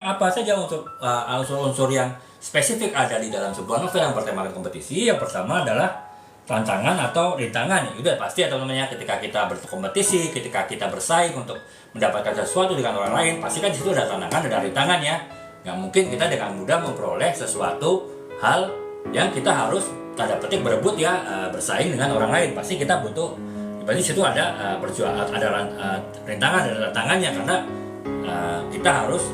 Apa saja unsur-unsur yang spesifik ada di dalam sebuah novel yang bertemakan kompetisi? Yang pertama adalah tantangan atau rintangan. Ya udah pasti atau namanya ketika kita berkompetisi, ketika kita bersaing untuk mendapatkan sesuatu dengan orang lain, pasti kan di situ ada tantangan, ada rintangan ya. Nggak mungkin kita dengan mudah memperoleh sesuatu hal yang kita harus tanda petik berebut ya, bersaing dengan orang lain. Pasti kita butuh, berarti situ ada perjuangan, ada rintangan, ada tantangannya karena kita harus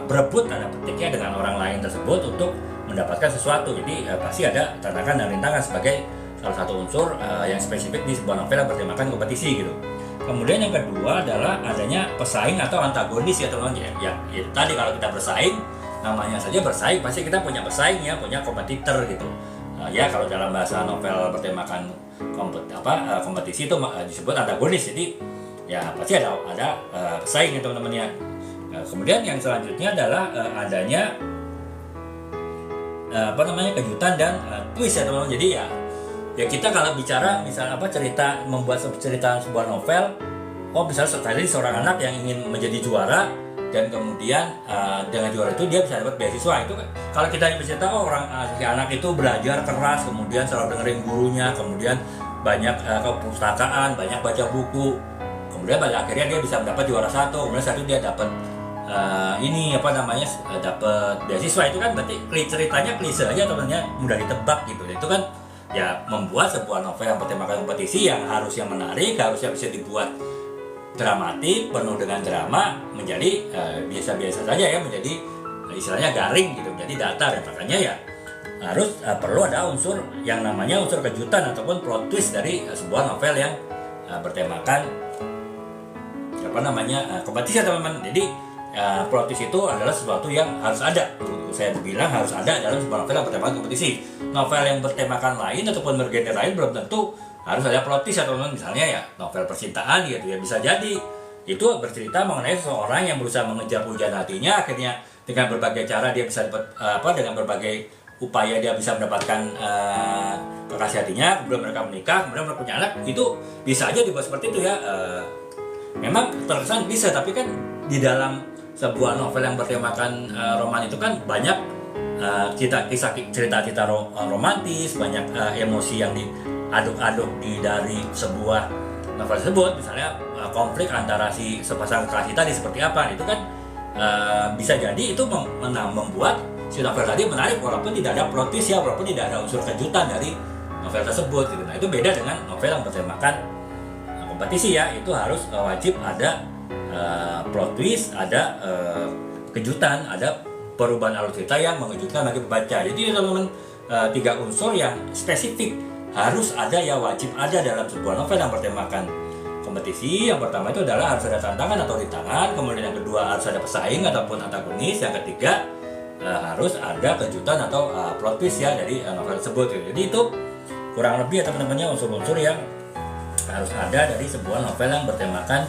berebut tanda petiknya dengan orang lain tersebut untuk mendapatkan sesuatu. Jadi pasti ada tantangan dan rintangan sebagai salah satu unsur yang spesifik di sebuah novel yang bertemakan kompetisi gitu. Kemudian yang kedua adalah adanya pesaing atau antagonis ya teman-teman ya. Tadi kalau kita bersaing, namanya saja bersaing, pasti kita punya pesaing ya, punya kompetitor gitu. Ya kalau dalam bahasa novel bertemakan kompetisi itu disebut antagonis. Jadi ya pasti ada pesaing ya teman-teman ya. Kemudian yang selanjutnya adalah adanya kejutan dan twist ya teman-teman. Jadi ya kita kalau bicara misalnya membuat cerita sebuah novel, misalnya tadi seorang anak yang ingin menjadi juara dan kemudian dengan juara itu dia bisa dapat beasiswa. Itu kalau kita bercerita si anak itu belajar keras, kemudian selalu dengerin gurunya, kemudian banyak ke perpustakaan, banyak baca buku, kemudian pada akhirnya dia bisa mendapat juara satu, kemudian satu dia dapat dapat beasiswa. Itu kan berarti ceritanya klise aja teman-teman, mudah ditebak gitu. Itu kan ya membuat sebuah novel yang bertemakan kompetisi yang harusnya menarik, harusnya bisa dibuat dramatik, penuh dengan drama, menjadi biasa-biasa saja ya, menjadi istilahnya garing gitu, jadi datar. Makanya ya harus perlu ada unsur yang namanya unsur kejutan ataupun plot twist dari sebuah novel yang bertemakan kompetisi teman-teman. Jadi plot twist itu adalah sesuatu yang harus ada. Saya bilang harus ada dalam sebuah novel yang bertemakan kompetisi. Novel yang bertemakan lain ataupun bergenre lain belum tentu harus ada plot twist teman-teman. Misalnya ya novel percintaan gitu ya, bisa jadi itu bercerita mengenai seseorang yang berusaha mengejar pujaan hatinya, akhirnya dengan berbagai cara dia bisa dengan berbagai upaya dia bisa mendapatkan kekasih hatinya, kemudian mereka menikah, kemudian mereka punya anak. Itu bisa aja dibuat seperti itu ya. Memang terkesan bisa, tapi kan di dalam sebuah novel yang bertemakan roman itu kan banyak cerita romantis, banyak emosi yang diaduk-aduk dari sebuah novel tersebut. Misalnya konflik antara si sepasang kekasih tadi seperti apa, itu kan bisa jadi itu membuat si novel tadi menarik walaupun tidak ada plot twist ya, walaupun tidak ada unsur kejutan dari novel tersebut gitu. Nah itu beda dengan novel yang bertemakan kompetisi ya, itu harus wajib ada plot twist, ada kejutan, ada perubahan alur cerita yang mengejutkan bagi pembaca. Jadi teman-teman, 3 unsur yang spesifik harus ada ya, wajib ada dalam sebuah novel yang bertemakan kompetisi. Yang pertama itu adalah harus ada tantangan atau rintangan, kemudian yang kedua harus ada pesaing ataupun antagonis, yang ketiga harus ada kejutan atau plot twist ya dari novel tersebut. Jadi itu kurang lebih ya teman-temannya unsur-unsur yang harus ada dari sebuah novel yang bertemakan